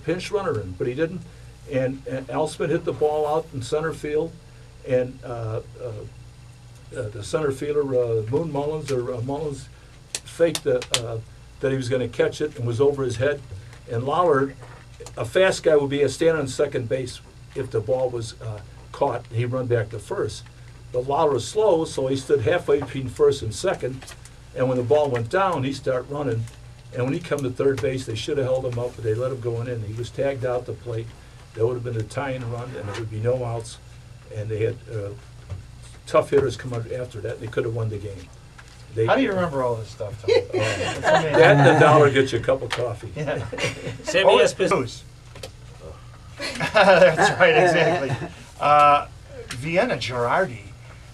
pinch runner in, but he didn't. And Al Smith hit the ball out in center field, and the center fielder, Moon Mullins, Mullins faked that he was going to catch it and was over his head. And Lawler, a fast guy, would be standing on second base if the ball was caught, and he'd run back to first. But Lawler was slow, so he stood halfway between first and second. And when the ball went down, he started running. And when he come to third base, they should have held him up, but they let him go in. He was tagged out the plate. There would have been a tying run, and there would be no outs. And they had tough hitters come out after that. They could have won the game. How do you remember all this stuff, Tom? That and the dollar gets you a cup of coffee. Yeah. Sammy Esposito. That's right, exactly. Vienna Girardi,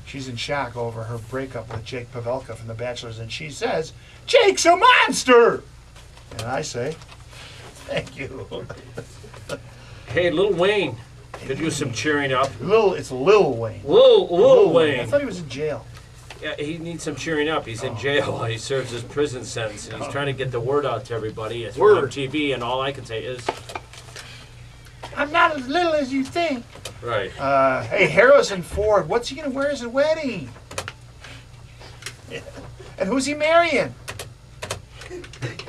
she's in shock over her breakup with Jake Pavelka from The Bachelors, and she says, "Jake's a monster!" And I say, thank you. Hey, Lil Wayne could use some cheering up. It's Lil Wayne. Lil Wayne. I thought he was in jail. Yeah, he needs some cheering up. He's in jail. He serves his prison sentence, and he's trying to get the word out to everybody. It's on TV, and all I can say is, I'm not as little as you think. right. Hey, Harrison Ford, what's he going to wear as a wedding? Yeah. And who's he marrying?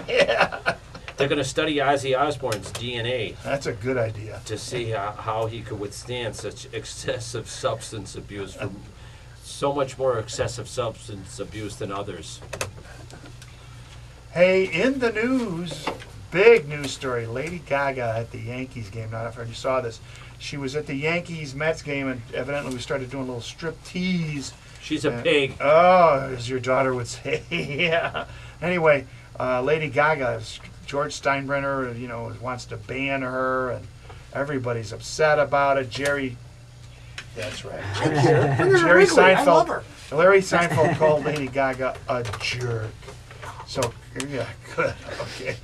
Yeah. They're going to study Ozzy Osbourne's DNA That's a good idea. to see how he could withstand such excessive substance abuse, from so much more excessive substance abuse than others. Hey, in the news, big news story. Lady Gaga at the Yankees game. Not if you saw this. She was at the Yankees-Mets game, and evidently we started doing a little strip tease. She's a pig. Oh, as your daughter would say. Yeah. Anyway, Lady Gaga, George Steinbrenner, wants to ban her, and everybody's upset about it. That's right. Jerry Seinfeld. Larry Seinfeld called Lady Gaga a jerk. So, yeah, good. Okay.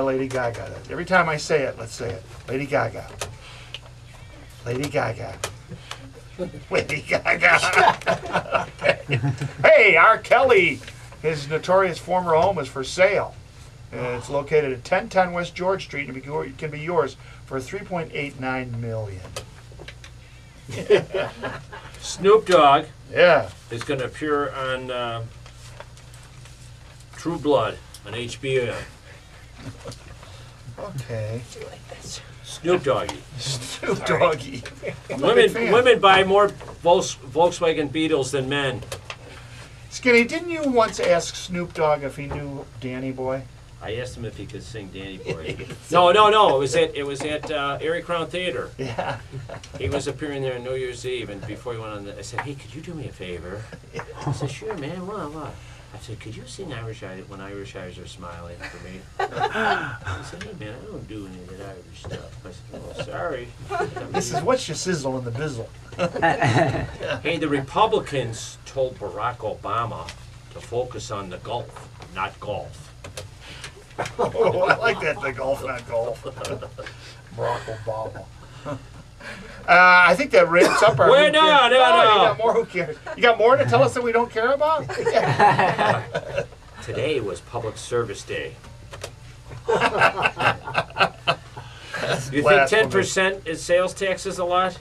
Lady Gaga. Every time I say it, let's say it. Lady Gaga. Lady Gaga. Lady Gaga. Okay. Hey, R. Kelly. His notorious former home is for sale. It's located at 1010 West George Street, and it can be yours for $3.89 million. Snoop Dogg Yeah. is going to appear on True Blood on HBO. Okay. Snoop Doggy. Snoop Doggy. I'm a big fan. Women buy more Volkswagen Beetles than men. Skinny, didn't you once ask Snoop Dogg if he knew Danny Boy? I asked him if he could sing Danny Boy. No. It was at Erie Crown Theater. Yeah. He was appearing there on New Year's Eve, and before he went on, I said, "Hey, could you do me a favor?" I said, "Sure, man. What?" I said, "Could you sing when Irish Eyes Are Smiling for me?" He said, "Hey, man, I don't do any of that Irish stuff." I said, "Oh, sorry." This is what you sizzle in the bizzle. Hey, the Republicans told Barack Obama to focus on the Gulf, not golf. Oh, I like that, the golf, not golf. Barack Obama. I think that wraps up our... Wait, no. You got more? Who cares? You got more to tell us that we don't care about? Today was Public Service Day. You think 10% is sales tax is a lot?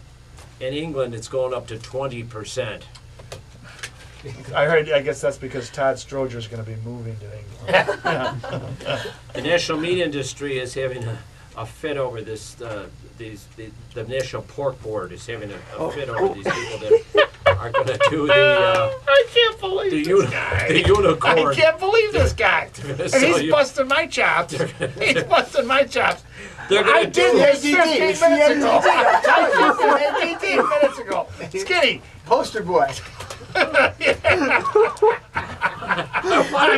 In England, it's going up to 20%. I guess that's because Todd Stroger's going to be moving to England. The national meat industry is having a fit over this. The National Pork Board is having a fit over these people that are going to do the. I can't believe this guy. The unicorn. I can't believe this guy. And he's busting my chops. He's busting my chops. I did this 15 minutes ago. I did this 15 minutes ago. Skinny. Poster boy. I'm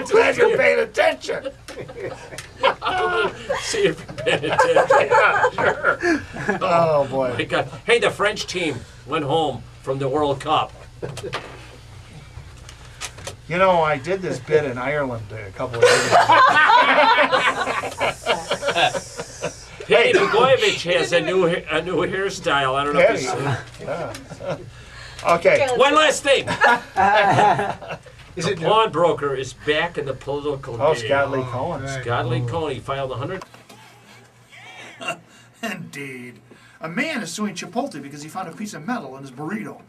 glad you're paying attention. See if you're paying attention. Yeah, sure. Oh, boy. My God. Hey, the French team went home from the World Cup. You know, I did this bit in Ireland a couple of years ago. Patty Blagojevich has a new hairstyle. I don't know if you see. Okay. One last thing. Is it pawnbroker is back in the political game. Scott Lee Cohen. Scott Lee Cohen filed 100. Indeed. A man is suing Chipotle because he found a piece of metal in his burrito.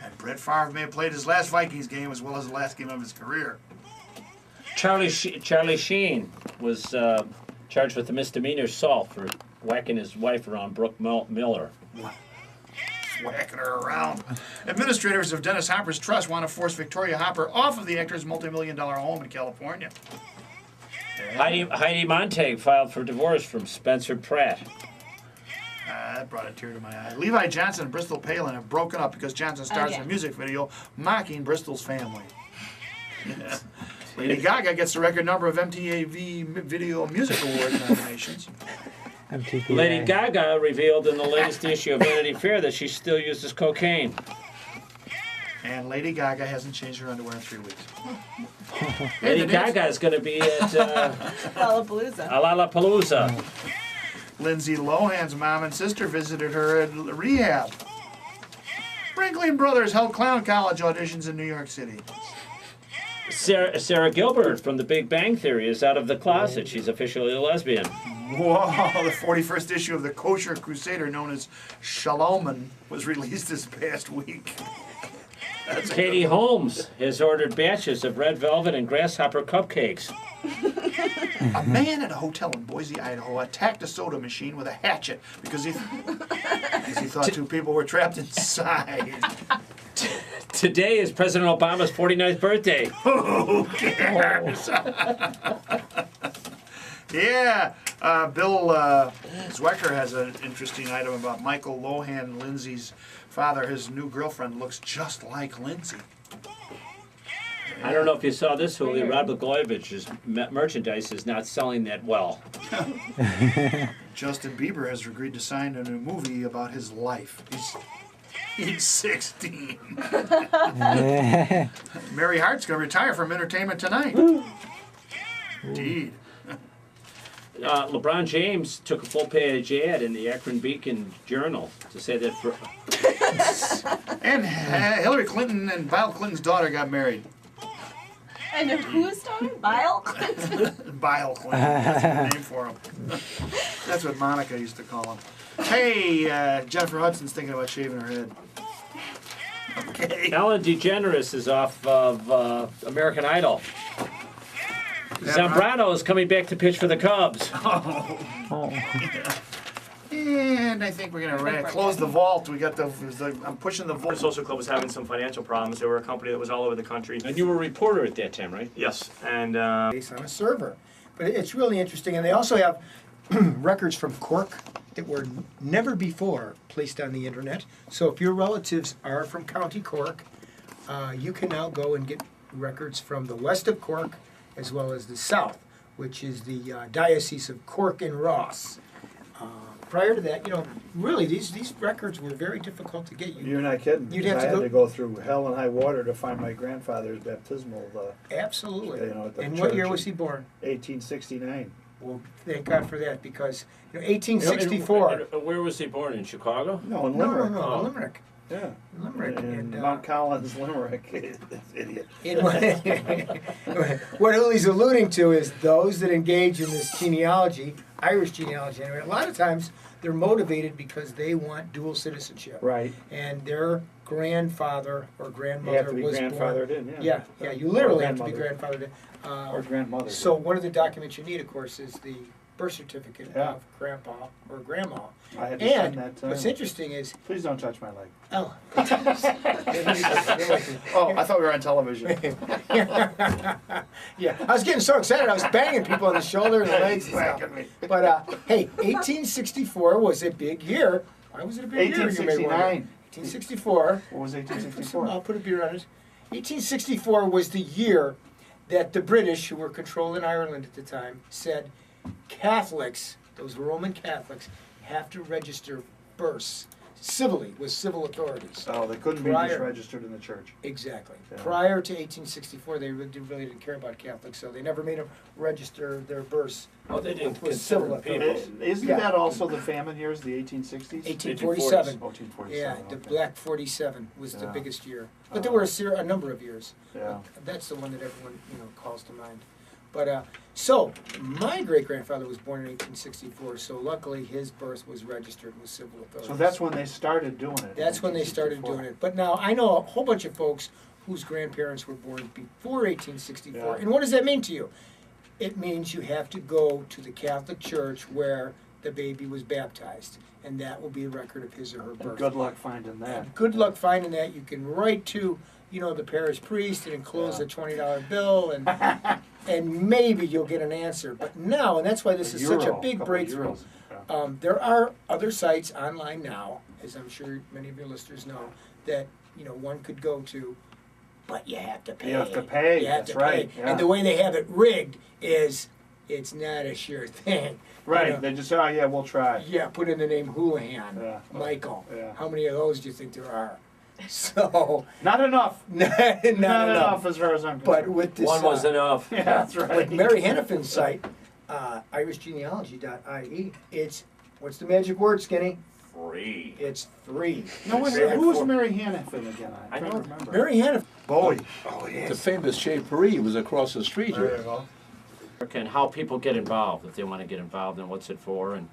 And Brett Favre may have played his last Vikings game as well as the last game of his career. Charlie Sheen was charged with a misdemeanor assault for whacking his wife around Brooke Miller. Whacking her around. Administrators of Dennis Hopper's trust want to force Victoria Hopper off of the actor's multi-million-dollar home in California. Heidi Montag filed for divorce from Spencer Pratt. That brought a tear to my eye. Levi Johnson and Bristol Palin have broken up because Johnson stars in a music video mocking Bristol's family. Yeah. Lady Gaga gets the record number of MTV Video Music Award nominations. MTV. Lady Gaga revealed in the latest issue of Vanity Fair that she still uses cocaine. And Lady Gaga hasn't changed her underwear in 3 weeks. Lady Gaga is going to be at Lollapalooza. Lollapalooza. Lindsay Lohan's mom and sister visited her at rehab. Brinkley Brothers held clown college auditions in New York City. Sarah Gilbert from The Big Bang Theory is out of the closet. She's officially a lesbian. Whoa, the 41st issue of the Kosher Crusader, known as Shaloman, was released this past week. Katie Holmes has ordered batches of red velvet and grasshopper cupcakes. A man at a hotel in Boise, Idaho, attacked a soda machine with a hatchet because he thought two people were trapped inside. Today is President Obama's 49th birthday. Who cares? Yeah, Bill Zwecker has an interesting item about Michael Lohan, Lindsay's father. His new girlfriend looks just like Lindsay. I don't know if you saw this, Julie. Rod Blagojevich's merchandise is not selling that well. Justin Bieber has agreed to sign a new movie about his life. He's 16. Mary Hart's going to retire from Entertainment Tonight. Indeed. LeBron James took a full-page ad in the Akron Beacon Journal to say that And Hillary Clinton and Bill Clinton's daughter got married. And who's daughter? Bile Clinton? Bile Clinton. That's a good name for him. That's what Monica used to call him. Hey, Jennifer Hudson's thinking about shaving her head. Okay. Ellen DeGeneres is off of American Idol. that Zambrano is coming back to pitch for the Cubs. And I think we're gonna close the vault. We got I'm pushing the The vault. social club was having some financial problems. They were a company that was all over the country. And you were a reporter at that time, right? Yes, and Based on a server. But it's really interesting. And they also have records from Cork that were never before placed on the internet. So if your relatives are from County Cork, you can now go and get records from the west of Cork as well as the south, which is the Diocese of Cork and Ross. Prior to that, really these records were very difficult to get. You're not kidding. You'd because have I to had to go through hell and high water to find my grandfather's baptismal. Absolutely. At the And what year church was he born? 1869. Well, thank God for that, because 1864. Where was he born? In Chicago? No, in No, Limerick. no, Limerick. Yeah. Limerick. In And, Mount Collins, Limerick. Idiot. What Uli's alluding to is those that engage in this genealogy, Irish genealogy anyway, a lot of times they're motivated because they want dual citizenship. Right. And their grandfather or You grandmother have to be was grandfathered born. in, Yeah, you literally have to be grandfathered in. Or grandmother. So one of the documents you need, of course, is the birth certificate Yeah. of grandpa or grandma. I had to send And that. what's interesting is, Please don't touch my leg. oh, Oh, I thought we were on television. yeah, I was getting so excited. I was banging people on the shoulder and the legs and stuff. Whacking me. But hey, 1864 was a big year. Why was it a big year? You may wonder. 1869. 1864. What was 1864? I'll put a beer on it. 1864 was the year that the British, who were controlling Ireland at the time, said Catholics, those Roman Catholics, have to register births civilly with civil authorities. Oh, they couldn't be Prior- just registered in the church. Exactly. Yeah. Prior to 1864, they really didn't care about Catholics, so they never made them register their births. Oh, they didn't with civil consider authorities. people. Isn't Yeah. that also the famine years, the 1860s? 1847. 1847. Yeah, the okay. Black 47 was the Yeah. biggest year. But there were a number of years. Yeah. But that's the one that everyone calls to mind. But so my great grandfather was born in 1864. So luckily his birth was registered with civil authorities. So that's when they started doing it. That's when they started doing it. But now I know a whole bunch of folks whose grandparents were born before 1864. Yeah. And what does that mean to you? It means you have to go to the Catholic Church where the baby was baptized, and that will be a record of his or her And birth. good luck finding that. And good luck finding that. You can write to, the parish priest and enclose Yeah. a $20 bill, and maybe you'll get an answer. But now, and that's why this is such a big breakthrough. There are other sites online now, as I'm sure many of your listeners know, that one could go to, but you have to pay. You have to pay, You have that's to right, pay. yeah. And the way they have it rigged is it's not a sure thing. Right, You know, they just say, oh yeah, we'll try. yeah, put in the name Houlihan, Yeah. Michael. Yeah. How many of those do you think there are? So, Not enough. not enough. as far as I'm But concerned. with this, One was enough. Yeah, that's right. But Mary Hannafin's site, irishgenealogy.ie, it's, what's the magic word, Skinny? Free. It's free. No, wait, Exact who's for- Mary Hannafin again? I can't don't- remember. Mary Hannafin. Bowie. Oh, The yes. famous Chez Paris was across the street There you here. go. And how people get involved, if they want to get involved, and what's it for, and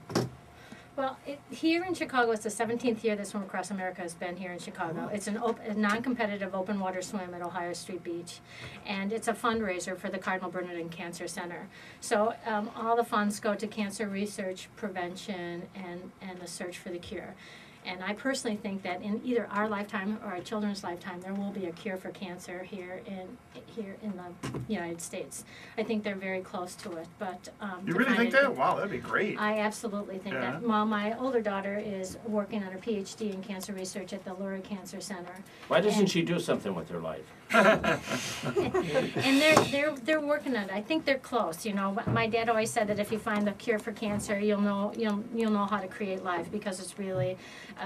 Well, here in Chicago, it's the 17th year that Swim Across America has been here in Chicago. It's a non-competitive open water swim at Ohio Street Beach, and it's a fundraiser for the Cardinal Bernardin Cancer Center. So all the funds go to cancer research, prevention, and the search for the cure. And I personally think that in either our lifetime or our children's lifetime, there will be a cure for cancer here in the United States. I think they're very close to it, but You to really find think it- that? Wow, that'd be great. I absolutely think Yeah. that. Well, my older daughter is working on her PhD in cancer research at the Lurie Cancer Center, why doesn't she do something with her life? and they're working on it. I think they're close. My dad always said that if you find the cure for cancer, you'll know how to create life, because it's really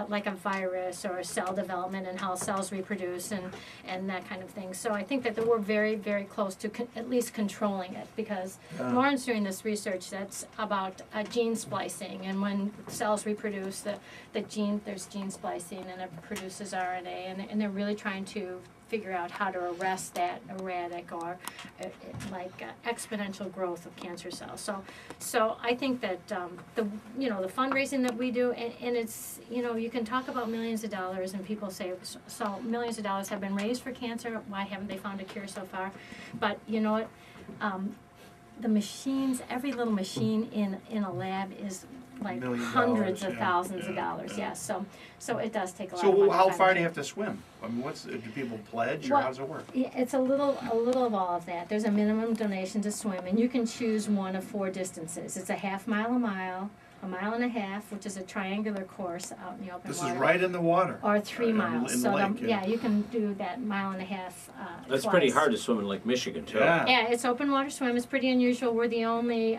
like a virus or a cell development and how cells reproduce and that kind of thing. So I think that we're very, very close to at least controlling it, because Lauren's doing this research that's about gene splicing, and when cells reproduce, there's gene splicing and it produces RNA, and they're really trying to figure out how to arrest that erratic or exponential growth of cancer cells. So I think that the fundraising that we do, and it's you can talk about millions of dollars, and people say, so millions of dollars have been raised for cancer. Why haven't they found a cure so far? But you know what? The machines, every little machine in a lab is like $1 million, hundreds of yeah, thousands of yeah, dollars. yeah. Yes, so it does take a lot of money. So how to far find do you it. have to swim? I mean, do people pledge, or Well, how does it work? Yeah, it's a little of all of that. There's a minimum donation to swim, and you can choose one of 4 distances. It's a half mile, a mile and a half, which is a triangular course out in the open This water. is right in the water. Or 3 in miles. the So lake, yeah, you can do that mile and a half. That's twice. pretty hard to swim in Lake Michigan, too. Yeah. Yeah, it's open water swim. It's pretty unusual. We're the only